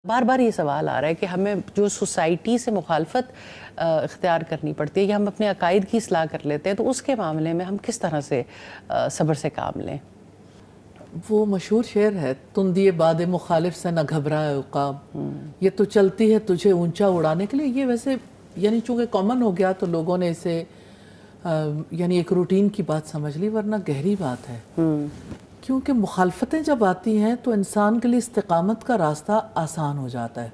بار بار یہ سوال آ رہا ہے کہ ہمیں جو سوسائٹی سے مخالفت اختیار کرنی پڑتی ہے یا ہم اپنے عقائد کی اصلاح کر لیتے ہیں تو اس کے معاملے میں ہم کس طرح سے صبر سے کام لیں؟ وہ مشہور شعر ہے، تندی باد مخالف سے نہ گھبرائے عقاب، یہ تو چلتی ہے تجھے اونچا اڑانے کے لیے۔ یہ ویسے یعنی چونکہ کامن ہو گیا تو لوگوں نے اسے یعنی ایک روٹین کی بات سمجھ لی، ورنہ گہری بات ہے۔ کیونکہ مخالفتیں جب آتی ہیں تو انسان کے لیے استقامت کا راستہ آسان ہو جاتا ہے،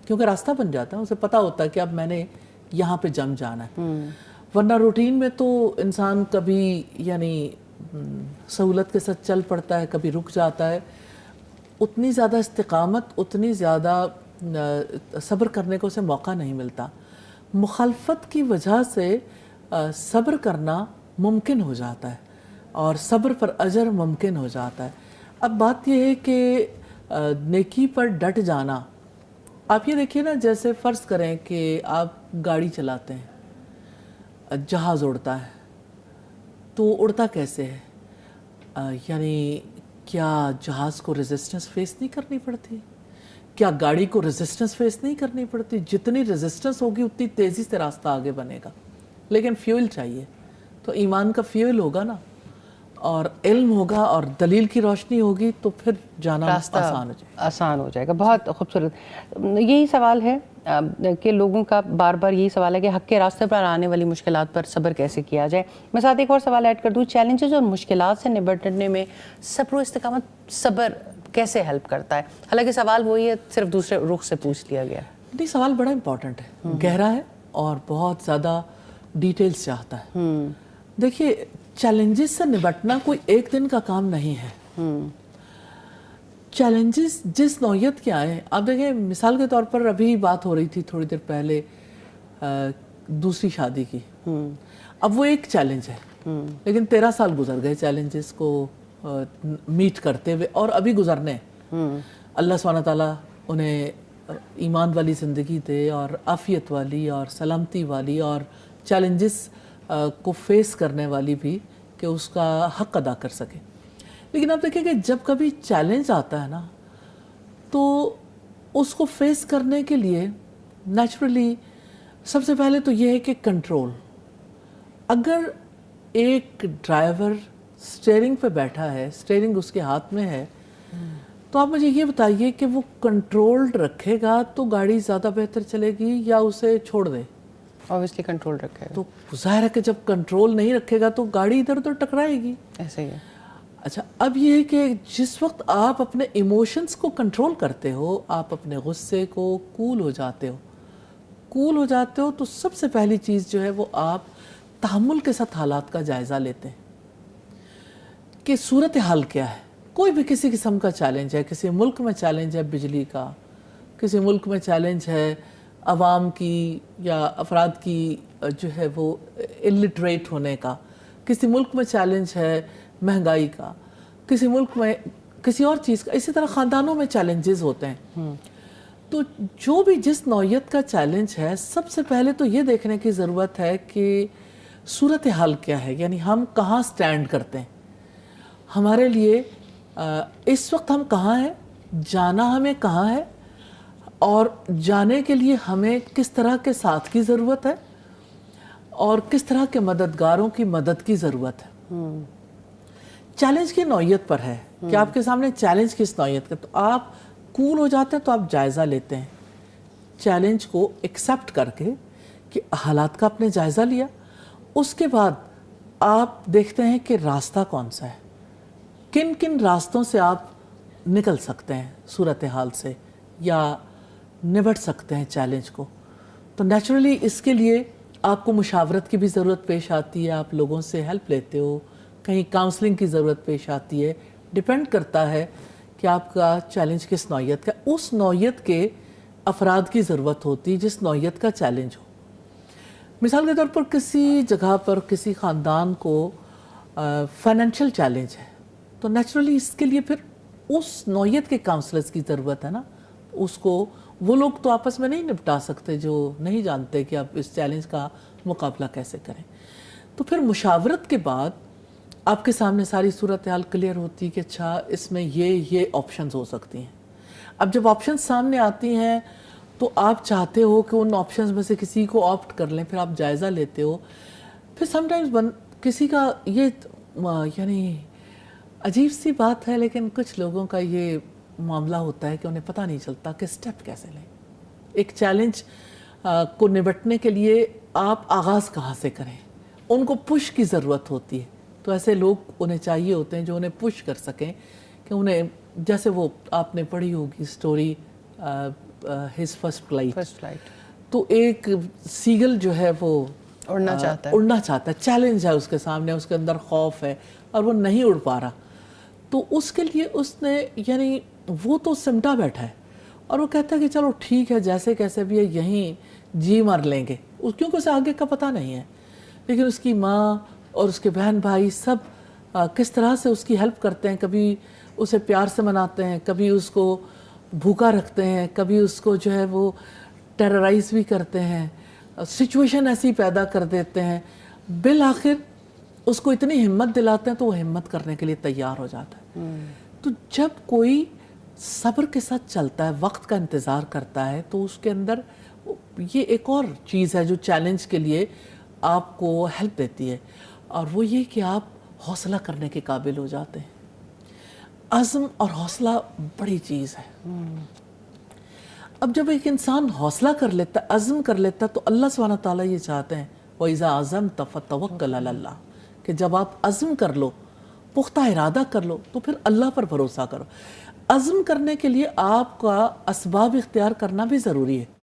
کیونکہ راستہ بن جاتا ہے، اسے پتہ ہوتا ہے کہ اب میں نے یہاں پہ جم جانا ہے۔ ورنہ روٹین میں تو انسان کبھی یعنی سہولت کے ساتھ چل پڑتا ہے، کبھی رک جاتا ہے۔ اتنی زیادہ استقامت، اتنی زیادہ صبر کرنے کو اسے موقع نہیں ملتا۔ مخالفت کی وجہ سے صبر کرنا ممکن ہو جاتا ہے اور صبر پر اجر ممکن ہو جاتا ہے۔ اب بات یہ ہے کہ نیکی پر ڈٹ جانا، آپ یہ دیکھیے نا، جیسے فرض کریں کہ آپ گاڑی چلاتے ہیں، جہاز اڑتا ہے، تو اڑتا کیسے ہے؟ یعنی کیا جہاز کو ریزسٹنس فیس نہیں کرنی پڑتی؟ کیا گاڑی کو ریزسٹنس فیس نہیں کرنی پڑتی؟ جتنی ریزسٹنس ہوگی اتنی تیزی سے راستہ آگے بنے گا، لیکن فیول چاہیے۔ تو ایمان کا فیول ہوگا نا، اور علم ہوگا اور دلیل کی روشنی ہوگی تو پھر جانا آسان ہو جائے گا۔ بہت خوبصورت۔ یہی سوال ہے کہ لوگوں کا بار بار یہی سوال ہے کہ حق کے راستے پر آنے والی مشکلات پر صبر کیسے کیا جائے۔ میں ساتھ ایک اور سوال ایڈ کر دوں، چیلنجز اور مشکلات سے نمٹنے میں صبر و استقامت، صبر کیسے ہیلپ کرتا ہے؟ حالانکہ سوال وہی ہے، صرف دوسرے رخ سے پوچھ لیا گیا۔ نہیں، سوال بڑا امپورٹنٹ ہے، گہرا ہے اور بہت زیادہ ڈیٹیلز چاہتا ہے۔ دیکھیے، چیلنجز سے نمٹنا کوئی ایک دن کا کام نہیں ہے۔ چیلنجز جس نوعیت کے آئے، آپ دیکھیں مثال کے طور پر ابھی بات ہو رہی تھی تھوڑی دیر پہلے دوسری شادی کی، اب وہ ایک چیلنج ہے، لیکن 13 سال گزر گئے چیلنجز کو میٹ کرتے ہوئے، اور ابھی گزرنے۔ اللہ سبحانہ تعالیٰ انہیں ایمان والی زندگی دے اور عافیت والی اور سلامتی والی اور چیلنجز کو فیس کرنے والی بھی، کہ اس کا حق ادا کر سکے۔ لیکن آپ دیکھیں کہ جب کبھی چیلنج آتا ہے نا، تو اس کو فیس کرنے کے لیے نیچرلی سب سے پہلے تو یہ ہے کہ کنٹرول۔ اگر ایک ڈرائیور سٹیئرنگ پہ بیٹھا ہے، سٹیئرنگ اس کے ہاتھ میں ہے، تو آپ مجھے یہ بتائیے کہ وہ کنٹرولڈ رکھے گا تو گاڑی زیادہ بہتر چلے گی یا اسے چھوڑ دے؟ اوبیسلی کنٹرول رکھے گا۔ تو ظاہر ہے کہ جب کنٹرول نہیں رکھے گا تو گاڑی ادھر ادھر ٹکرائے گی۔ ایسے ہی ہے۔ اچھا، اب یہ ہے کہ جس وقت آپ اپنے ایموشنز کو کنٹرول کرتے ہو، آپ اپنے غصے کو کول ہو جاتے ہو تو سب سے پہلی چیز جو ہے وہ آپ تحمل کے ساتھ حالات کا جائزہ لیتے ہیں کہ صورتحال کیا ہے۔ کوئی بھی کسی قسم کا چیلنج ہے، کسی ملک میں چیلنج ہے بجلی کا، کسی ملک میں چیلنج ہے عوام کی یا افراد کی جو ہے وہ الٹریٹ ہونے کا، کسی ملک میں چیلنج ہے مہنگائی کا، کسی ملک میں کسی اور چیز کا، اسی طرح خاندانوں میں چیلنجز ہوتے ہیں۔ تو جو بھی جس نوعیت کا چیلنج ہے، سب سے پہلے تو یہ دیکھنے کی ضرورت ہے کہ صورتحال کیا ہے، یعنی ہم کہاں سٹینڈ کرتے ہیں، ہمارے لیے اس وقت ہم کہاں ہیں، جانا ہمیں کہاں ہے، اور جانے کے لیے ہمیں کس طرح کے ساتھ کی ضرورت ہے اور کس طرح کے مددگاروں کی مدد کی ضرورت ہے۔ چیلنج کی نوعیت پر ہے کہ آپ کے سامنے چیلنج کس نوعیت کا، تو آپ کول ہو جاتے ہیں تو آپ جائزہ لیتے ہیں چیلنج کو ایکسیپٹ کر کے کہ حالات کا اپنے جائزہ لیا۔ اس کے بعد آپ دیکھتے ہیں کہ راستہ کون سا ہے، کن کن راستوں سے آپ نکل سکتے ہیں صورتحال سے یا نبٹ سکتے ہیں چیلنج کو۔ تو نیچرلی اس کے لیے آپ کو مشاورت کی بھی ضرورت پیش آتی ہے، آپ لوگوں سے ہیلپ لیتے ہو، کہیں کاؤنسلنگ کی ضرورت پیش آتی ہے۔ ڈیپینڈ کرتا ہے کہ آپ کا چیلنج کس نوعیت کا، اس نوعیت کے افراد کی ضرورت ہوتی جس نوعیت کا چیلنج ہو۔ مثال کے طور پر کسی جگہ پر کسی خاندان کو فائنینشیل چیلنج ہے، تو نیچرلی اس کے لیے پھر اس نوعیت کے کاؤنسلرز کی ضرورت ہے نا۔ اس کو وہ لوگ تو آپس میں نہیں نپٹا سکتے جو نہیں جانتے کہ آپ اس چیلنج کا مقابلہ کیسے کریں۔ تو پھر مشاورت کے بعد آپ کے سامنے ساری صورتحال کلیئر ہوتی کہ اچھا اس میں یہ آپشنز ہو سکتی ہیں۔ اب جب آپشن سامنے آتی ہیں تو آپ چاہتے ہو کہ ان آپشنز میں سے کسی کو آپٹ کر لیں، پھر آپ جائزہ لیتے ہو. پھر سم ٹائمز کسی کا یہ یعنی عجیب سی بات ہے، لیکن کچھ لوگوں کا یہ معاملہ ہوتا ہے کہ انہیں پتہ نہیں چلتا کہ سٹیپ کیسے لیں. ایک چیلنج کو نبٹنے کے لیے آپ آغاز کہاں سے کریں، ان کو پش کی ضرورت ہوتی ہے. تو ایسے لوگ انہیں چاہیے ہوتے ہیں جو انہیں پش کر سکیں، کہ انہیں جیسے وہ آپ نے پڑھی ہوگی سٹوری ہز فرسٹ فلائٹ. تو ایک سیگل جو ہے وہ اڑنا چاہتا ہے، چیلنج ہے اس کے سامنے، اس کے اندر خوف ہے اور وہ نہیں اڑ پا رہا. تو اس کے لیے اس نے یعنی وہ تو سمٹا بیٹھا ہے اور وہ کہتا ہے کہ چلو ٹھیک ہے، جیسے کیسے بھی ہے یہیں جی مار لیں گے، کیونکہ اسے آگے کا پتہ نہیں ہے. لیکن اس کی ماں اور اس کے بہن بھائی سب کس طرح سے اس کی ہیلپ کرتے ہیں. کبھی اسے پیار سے مناتے ہیں، کبھی اس کو بھوکا رکھتے ہیں، کبھی اس کو جو ہے وہ ٹیررائز بھی کرتے ہیں، سچویشن ایسی پیدا کر دیتے ہیں. بالآخر اس کو اتنی ہمت دلاتے ہیں تو وہ ہمت کرنے کے لیے تیار ہو جاتا ہے. تو جب کوئی صبر کے ساتھ چلتا ہے، وقت کا انتظار کرتا ہے، تو اس کے اندر یہ ایک اور چیز ہے جو چیلنج کے لیے آپ کو ہیلپ دیتی ہے، اور وہ یہ کہ آپ حوصلہ کرنے کے قابل ہو جاتے ہیں. عزم اور حوصلہ بڑی چیز ہے. اب جب ایک انسان حوصلہ کر لیتا ہے، عزم کر لیتا ہے، تو اللہ سبحانہ تعالیٰ یہ چاہتے ہیں وَإِذَا عَزَمْتَ فَتَوَكَّلْ عَلَى اللَّهِ، کہ جب آپ عزم کر لو، پختہ ارادہ کر لو، تو پھر اللہ پر بھروسہ کرو. عزم کرنے کے لیے آپ کا اسباب اختیار کرنا بھی ضروری ہے.